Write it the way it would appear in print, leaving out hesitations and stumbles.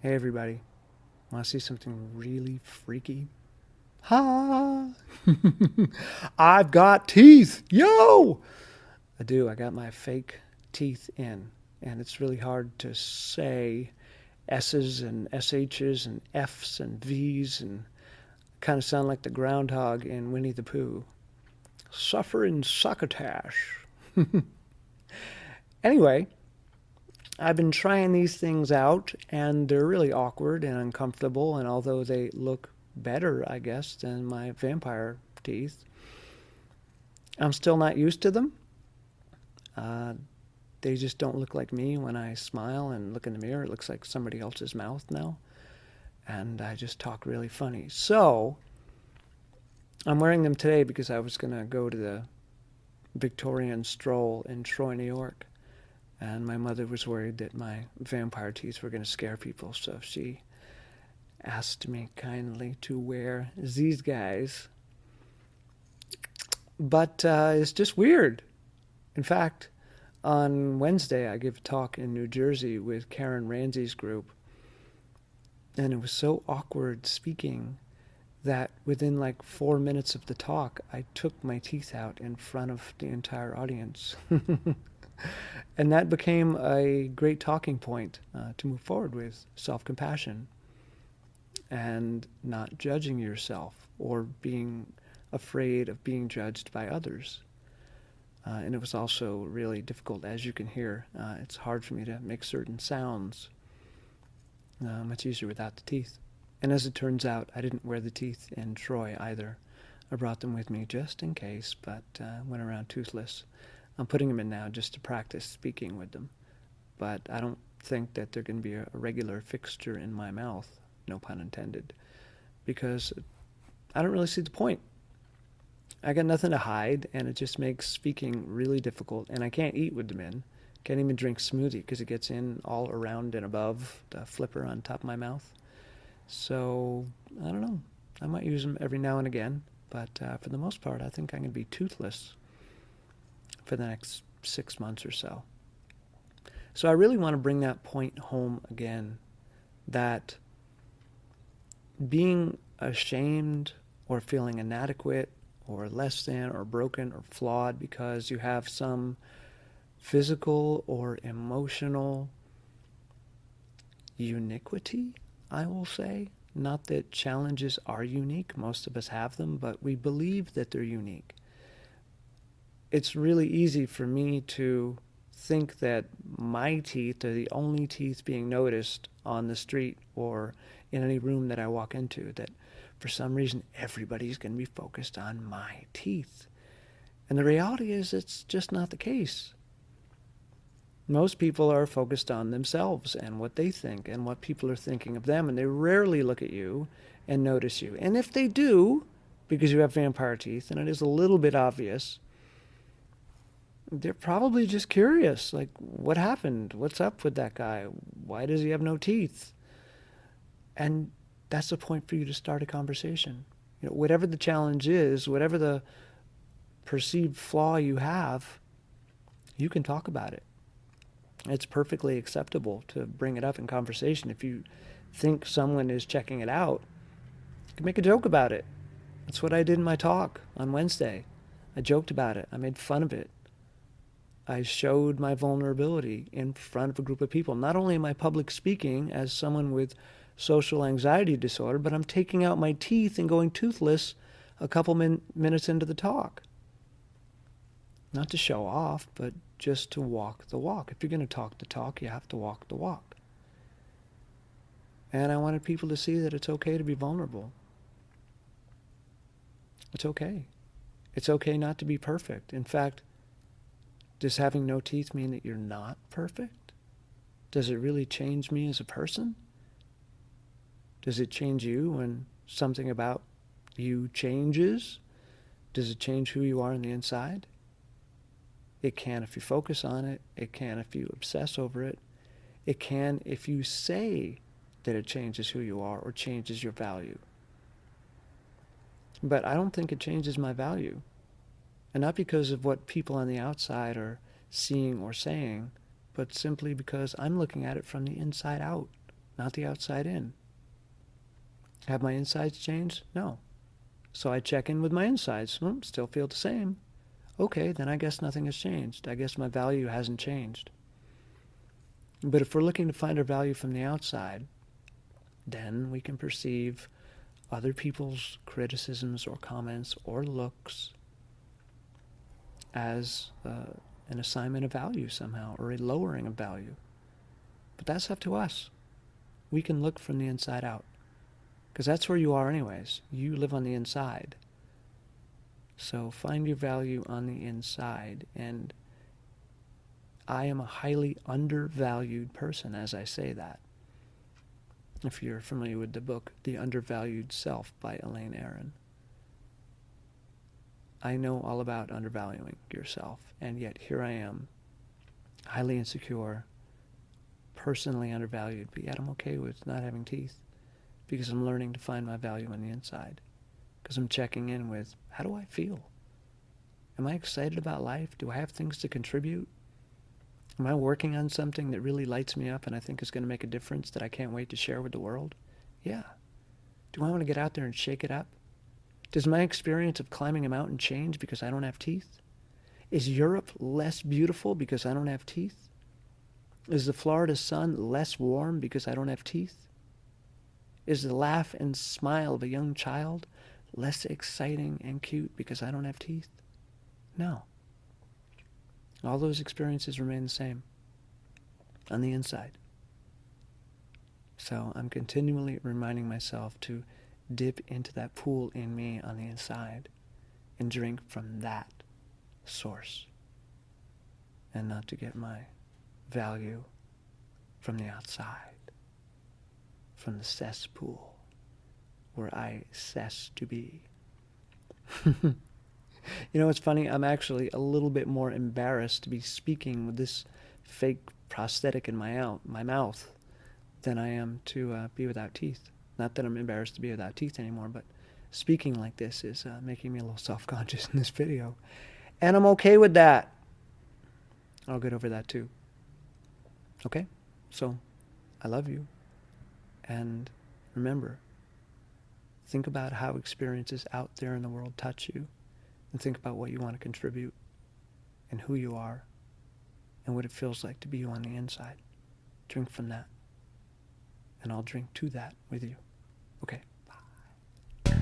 Hey everybody, want to see something really freaky? Ha! I've got teeth! Yo! I do, I got my fake teeth in, and it's really hard to say S's and SH's and F's and V's and kind of sound like the groundhog in Winnie the Pooh. Suffering succotash. Anyway, I've been trying these things out, and they're really awkward and uncomfortable. And although they look better, I guess, than my vampire teeth, I'm still not used to them. Uh, they just don't look like me when I smile and look in the mirror. It looks like somebody else's mouth now. And I just talk really funny. So I'm wearing them today because I was going to go to the Victorian stroll in Troy, New York. And my mother was worried that my vampire teeth were going to scare people. So she asked me kindly to wear these guys. But it's just weird. In fact, on Wednesday, I give a talk in New Jersey with Karen Ramsey's group. And it was so awkward speaking that within like 4 minutes of the talk, I took my teeth out in front of the entire audience. And that became a great talking point to move forward with self-compassion and not judging yourself or being afraid of being judged by others. And it was also really difficult, as you can hear. It's hard for me to make certain sounds, much easier without the teeth. And as it turns out, I didn't wear the teeth in Troy either. I brought them with me just in case, but went around toothless. I'm putting them in now just to practice speaking with them. But I don't think that they're going to be a regular fixture in my mouth, no pun intended, because I don't really see the point. I got nothing to hide, and it just makes speaking really difficult. And I can't eat with them in. Can't even drink smoothie because it gets in all around and above the flipper on top of my mouth. So I don't know. I might use them every now and again, but for the most part, I think I'm going to be toothless for the next 6 months or so. So I really want to bring that point home again, that being ashamed or feeling inadequate or less than or broken or flawed because you have some physical or emotional uniquity, I will say. Not that challenges are unique, most of us have them, but we believe that they're unique. It's really easy for me to think that my teeth are the only teeth being noticed on the street or in any room that I walk into, that for some reason everybody's going to be focused on my teeth. And the reality is it's just not the case. Most people are focused on themselves and what they think and what people are thinking of them, and they rarely look at you and notice you. And if they do, because you have vampire teeth, and it is a little bit obvious, they're probably just curious, like, what happened? What's up with that guy? Why does he have no teeth? And that's the point for you to start a conversation. Whatever the challenge is, whatever the perceived flaw you have, you can talk about it. It's perfectly acceptable to bring it up in conversation. If you think someone is checking it out, you can make a joke about it. That's what I did in my talk on Wednesday. I joked about it. I made fun of it. I showed my vulnerability in front of a group of people. Not only am I public speaking as someone with social anxiety disorder, but I'm taking out my teeth and going toothless a couple minutes into the talk. Not to show off, but just to walk the walk. If you're going to talk the talk, you have to walk the walk. And I wanted people to see that it's okay to be vulnerable. It's okay. It's okay not to be perfect. In fact, does having no teeth mean that you're not perfect? Does it really change me as a person? Does it change you when something about you changes? Does it change who you are on the inside? It can if you focus on it. It can if you obsess over it. It can if you say that it changes who you are or changes your value. But I don't think it changes my value. And not because of what people on the outside are seeing or saying, but simply because I'm looking at it from the inside out. not the outside in. Have my insides changed? No. So I check in with my insides. Still feel the same. Okay, then I guess nothing has changed. I guess my value hasn't changed. But if we're looking to find our value from the outside, then we can perceive other people's criticisms or comments or looks as an assignment of value somehow, or a lowering of value. But that's up to us. We can look from the inside out, because that's where you are anyways. You live on the inside. So find your value on the inside. And I am a highly undervalued person as I say that. If you're familiar with the book, The Undervalued Self by Elaine Aron. I know all about undervaluing yourself, and yet here I am, highly insecure, personally undervalued, but yet I'm okay with not having teeth, because I'm learning to find my value on the inside, because I'm checking in with, how do I feel? Am I excited about life? Do I have things to contribute? Am I working on something that really lights me up and I think is going to make a difference that I can't wait to share with the world? Yeah. Do I want to get out there and shake it up? Does my experience of climbing a mountain change because I don't have teeth? Is Europe less beautiful because I don't have teeth? Is the Florida sun less warm because I don't have teeth? Is the laugh and smile of a young child less exciting and cute because I don't have teeth? No. All those experiences remain the same on the inside. So I'm continually reminding myself to dip into that pool in me on the inside and drink from that source, and not to get my value from the outside, from the cesspool where I cess to be. You know, it's funny, I'm actually a little bit more embarrassed to be speaking with this fake prosthetic in my mouth than I am to be without teeth. Not that I'm embarrassed to be without teeth anymore, but speaking like this is making me a little self-conscious in this video. And I'm okay with that. I'll get over that too. Okay? So, I love you. And remember, think about how experiences out there in the world touch you. And think about what you want to contribute, and who you are, and what it feels like to be you on the inside. Drink from that. And I'll drink to that with you. Okay. Bye.